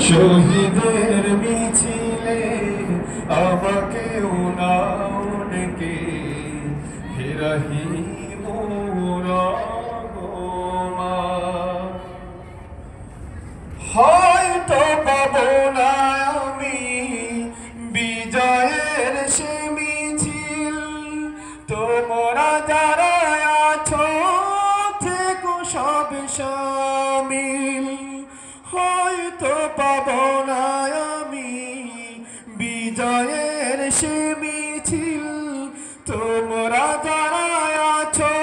শহীদের মিছিলে আমাকে নাও ডেকে হে রহিম রহমান। হয়তো পাবো না আমি বিজয়ের সে মিছিল, তোমরা যারা আছো থেকো সব শামিল। হয়তো পাবো না আমি বিজয়ের সে মিছিল, তোমরা যারা আছো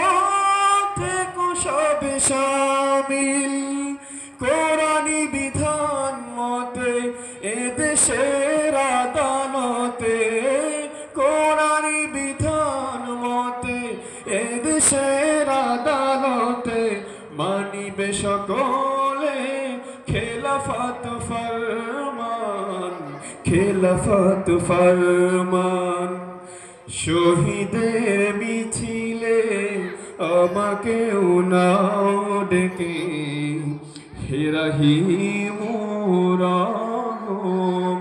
থেকো সব শামিল। কোরআনী বিধান মতে এদেশের আদালতে, কোরআনী বিধান মতে এদেশের আদালতে মানিবে সকলে খেলাফত ফরমান, খেলাফত ফরমান। শহীদের মিছিলে আমাকে নাও ডেকে হে রহিম রহমান।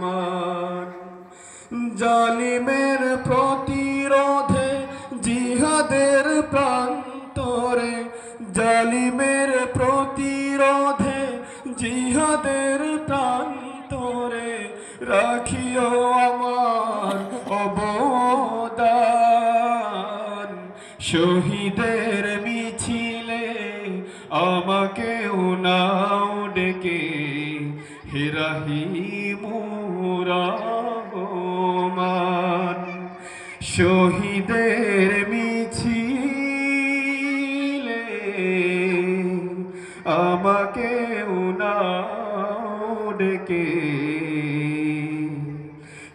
জালিমের প্রতিরোধে জিহাদের প্রান্তরে, জালিমের প্রতিরোধে জিহাদের প্রান্তরে রাখিও আমার অবদান। শহীদের মিছিলে আমাকে নাও ডেকে হে রহিম রহমান। শহীদের মিছিলে আমাকে নাও ডেকে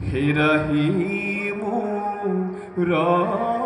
হে রহিম রহমান।